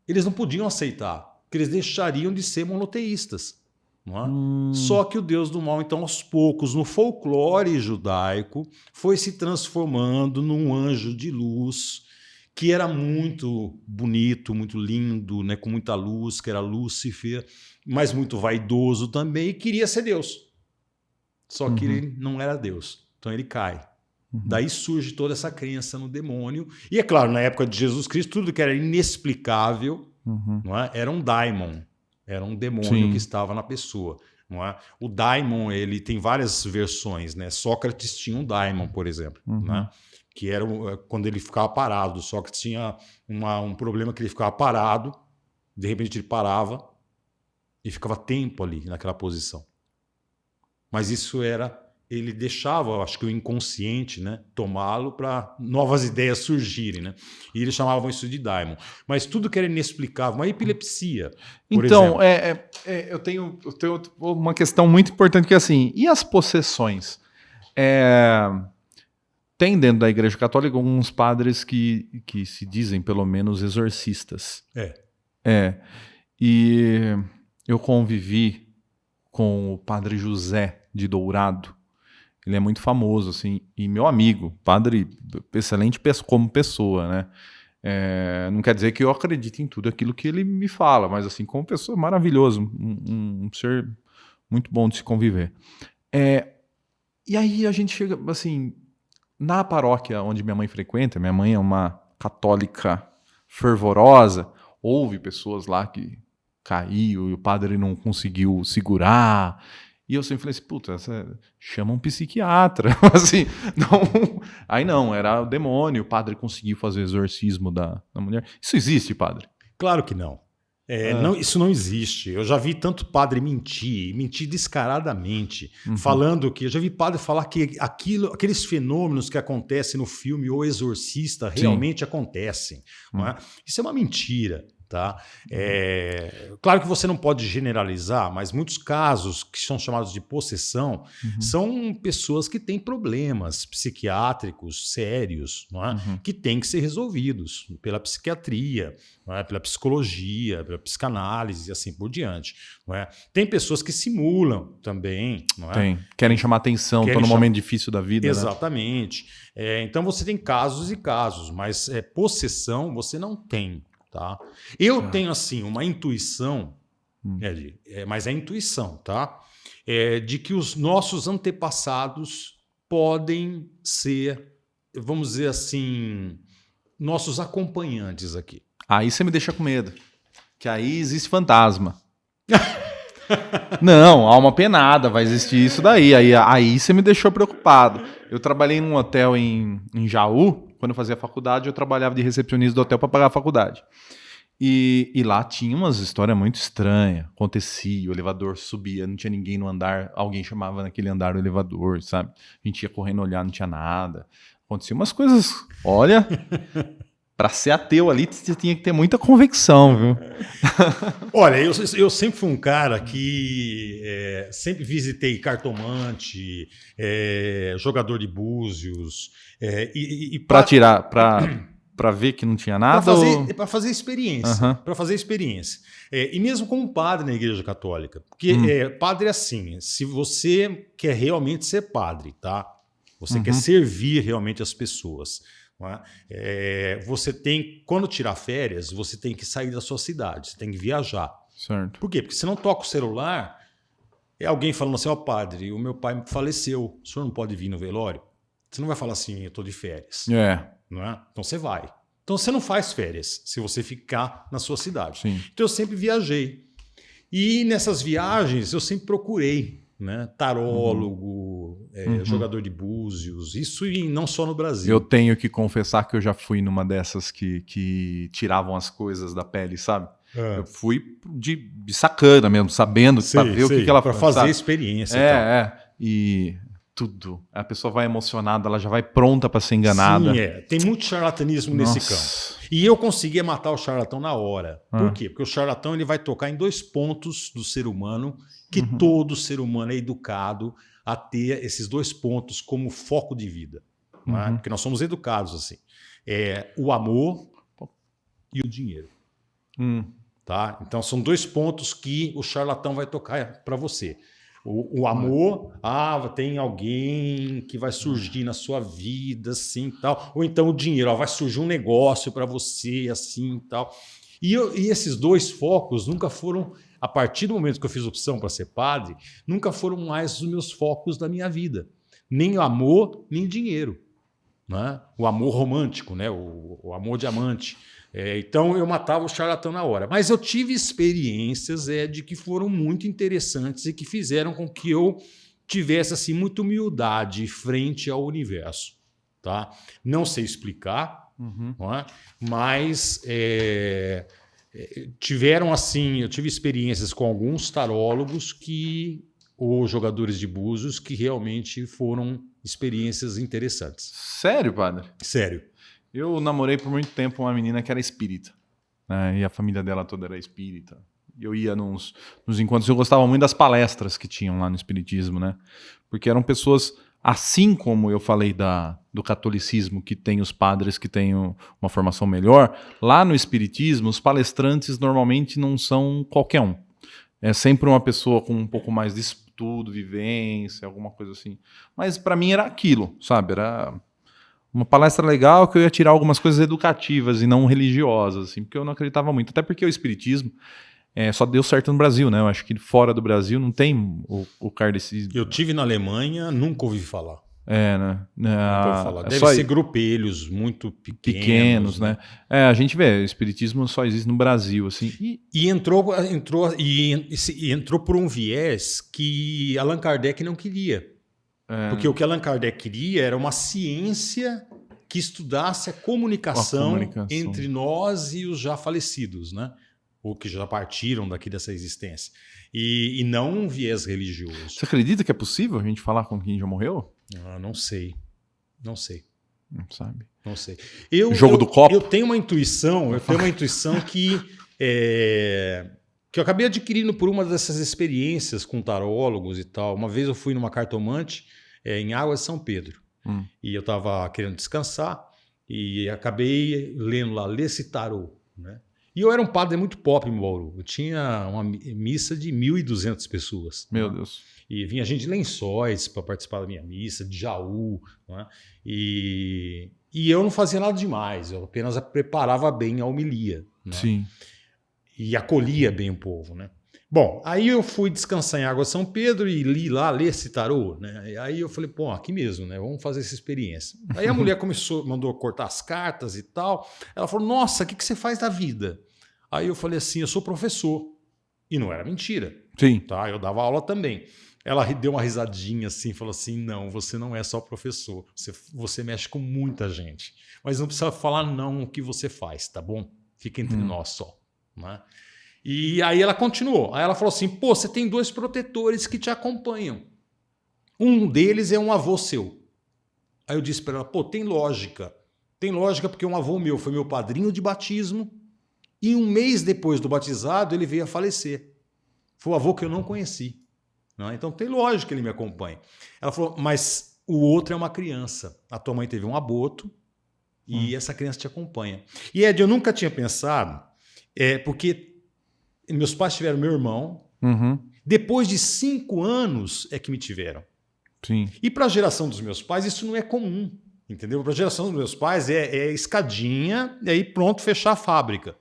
eles não podiam aceitar, porque eles deixariam de ser monoteístas. Não é? Só que o Deus do mal, então, aos poucos, no folclore judaico, foi se transformando num anjo de luz, que era muito bonito, muito lindo, né, com muita luz, que era Lúcifer, mas muito vaidoso também, e queria ser Deus. Só que ele não era Deus, então ele cai. Daí surge toda essa crença no demônio. E é claro, na época de Jesus Cristo, tudo que era inexplicável não é? Era um daimon, era um demônio que estava na pessoa. Não é? O daimon, ele tem várias versões. Né? Sócrates tinha um daimon, por exemplo, né? Que era quando ele ficava parado. Sócrates tinha um problema que ele ficava parado, de repente ele parava e ficava tempo ali naquela posição. Mas isso era... ele deixava, acho que o inconsciente, né, tomá-lo para novas ideias surgirem, né? E eles chamavam isso de daimon. Mas tudo que era inexplicável, uma epilepsia, por então, exemplo. Eu tenho uma questão muito importante que é assim, e as possessões? Tem dentro da Igreja Católica alguns padres que se dizem, pelo menos, exorcistas. E eu convivi com o padre José de Dourado. Ele é muito famoso, assim, e meu amigo, padre excelente como pessoa, né? Não quer dizer que eu acredite em tudo aquilo que ele me fala, mas assim, como pessoa, maravilhoso, um ser muito bom de se conviver. E aí a gente chega, assim, na paróquia onde minha mãe frequenta, minha mãe é uma católica fervorosa, houve pessoas lá que caiu e o padre não conseguiu segurar. E eu sempre falei assim, puta, chama um psiquiatra. Assim, não, aí não, era o demônio, o padre conseguiu fazer o exorcismo da mulher. Isso existe, padre? Claro que não. Não, isso não existe. Eu já vi tanto padre mentir descaradamente, falando que... Eu já vi padre falar que aqueles fenômenos que acontecem no filme O Exorcista realmente acontecem. Não é? Isso é uma mentira. Tá? Claro que você não pode generalizar, mas muitos casos que são chamados de possessão são pessoas que têm problemas psiquiátricos sérios, não é? Que têm que ser resolvidos pela psiquiatria, não é? Pela psicologia, pela psicanálise e assim por diante. Não é? Tem pessoas que simulam também. Não é? Querem chamar atenção, estão num momento difícil da vida. Exatamente. Né? Então você tem casos e casos, mas possessão você não tem. Tá? Eu tenho assim uma intuição, mas é intuição, tá? De que os nossos antepassados podem ser, vamos dizer assim, nossos acompanhantes aqui. Aí você me deixa com medo, que aí existe fantasma. Não, alma penada, vai existir isso daí. Aí você me deixou preocupado. Eu trabalhei num hotel em Jaú. Quando eu fazia faculdade, eu trabalhava de recepcionista do hotel para pagar a faculdade. E lá tinha umas histórias muito estranhas. Acontecia, o elevador subia, não tinha ninguém no andar, alguém chamava naquele andar o elevador, sabe? A gente ia correndo olhar, não tinha nada. Acontecia umas coisas, olha... Para ser ateu ali, você tinha que ter muita convicção, viu? Olha, eu sempre fui um cara que sempre visitei cartomante, jogador de búzios. Para ver que não tinha nada? Para fazer experiência. Para fazer experiência. E mesmo como padre na Igreja Católica. Porque padre é assim, se você quer realmente ser padre, tá? Você quer servir realmente as pessoas. Você tem, quando tirar férias, você tem que sair da sua cidade, você tem que viajar. Certo. Por quê? Porque se não toca o celular, é alguém falando assim, padre, o meu pai faleceu, o senhor não pode vir no velório? Você não vai falar assim, eu estou de férias. Não é? Então você vai. Então você não faz férias se você ficar na sua cidade. Sim. Então eu sempre viajei. E nessas viagens eu sempre procurei, né? Tarólogo, jogador de búzios, isso e não só no Brasil. Eu tenho que confessar que eu já fui numa dessas que tiravam as coisas da pele, sabe? Eu fui de sacana mesmo, sabendo, para ver o que ela para fazer experiência. E tudo. A pessoa vai emocionada, ela já vai pronta para ser enganada. Sim, tem muito charlatanismo nesse campo. E eu conseguia matar o charlatão na hora. Por quê? Porque o charlatão ele vai tocar em 2 pontos do ser humano que todo ser humano é educado a ter esses 2 pontos como foco de vida. Não é? Porque nós somos educados assim. O amor e o dinheiro. Tá? Então são 2 pontos que o charlatão vai tocar para você. O amor, tem alguém que vai surgir na sua vida, assim, tal. Ou então o dinheiro, vai surgir um negócio para você, assim, tal. E esses 2 focos nunca foram, a partir do momento que eu fiz opção para ser padre, nunca foram mais os meus focos da minha vida. Nem o amor, nem dinheiro. Né? O amor romântico, né? O amor diamante. Então eu matava o charlatão na hora. Mas eu tive experiências, Ed, que foram muito interessantes e que fizeram com que eu tivesse assim, muita humildade frente ao universo. Tá? Não sei explicar, não é? Mas tiveram assim, eu tive experiências com alguns tarólogos ou jogadores de búzios que realmente foram experiências interessantes. Sério, padre? Sério. Eu namorei por muito tempo uma menina que era espírita, né? E a família dela toda era espírita. Eu ia nos encontros, eu gostava muito das palestras que tinham lá no espiritismo, né? Porque eram pessoas, assim como eu falei do catolicismo, que tem os padres que têm uma formação melhor, lá no espiritismo os palestrantes normalmente não são qualquer um. É sempre uma pessoa com um pouco mais de estudo, vivência, alguma coisa assim. Mas para mim era aquilo, sabe? Era uma palestra legal que eu ia tirar algumas coisas educativas e não religiosas, assim, porque eu não acreditava muito. Até porque o espiritismo só deu certo no Brasil, né? Eu acho que fora do Brasil não tem o kardecismo. Eu tive na Alemanha, nunca ouvi falar. Né? Nunca ouvi falar. Deve ser grupelhos muito pequenos, né? A gente vê, o espiritismo só existe no Brasil, assim. E entrou por um viés que Allan Kardec não queria. Porque o que Allan Kardec queria era uma ciência que estudasse a comunicação entre nós e os já falecidos, né? Ou que já partiram dessa existência. E não um viés religioso. Você acredita que é possível a gente falar com quem já morreu? Não sei. Não sei. Não sabe. Não sei. Jogo do copo? Eu tenho uma intuição, que eu acabei adquirindo por uma dessas experiências com tarólogos e tal. Uma vez eu fui numa cartomante em Águas de São Pedro. E eu estava querendo descansar e acabei lendo lá, Lê-se Tarô, né? E eu era um padre muito pop em Bauru. Eu tinha uma missa de 1.200 pessoas. Meu Deus. E vinha gente de Lençóis para participar da minha missa, de Jaú. Né? E eu não fazia nada demais. Eu apenas preparava bem a homilia. Né? Sim. E acolhia bem o povo. Né? Bom, aí eu fui descansar em Água São Pedro e li lá, Lê-se Tarô. Né? E aí eu falei, aqui mesmo, né? Vamos fazer essa experiência. Aí a mulher mandou cortar as cartas e tal. Ela falou, nossa, o que você faz da vida? Aí eu falei assim, eu sou professor. E não era mentira. Sim. Tá? Eu dava aula também. Ela deu uma risadinha assim, falou assim, não, você não é só professor, você mexe com muita gente. Mas não precisa falar não o que você faz, tá bom? Fica entre nós só. Né? E aí ela continuou. Aí ela falou assim, você tem 2 protetores que te acompanham. Um deles é um avô seu. Aí eu disse para ela, tem lógica. Tem lógica porque um avô meu foi meu padrinho de batismo e um mês depois do batizado ele veio a falecer. Foi o avô que eu não conheci. Não, então tem lógica que ele me acompanhe. Ela falou, mas o outro é uma criança. A tua mãe teve um aborto e essa criança te acompanha. E Ed, eu nunca tinha pensado, porque meus pais tiveram meu irmão, depois de 5 anos é que me tiveram. Sim. E para a geração dos meus pais isso não é comum, entendeu? Para a geração dos meus pais é escadinha e aí pronto, fechar a fábrica.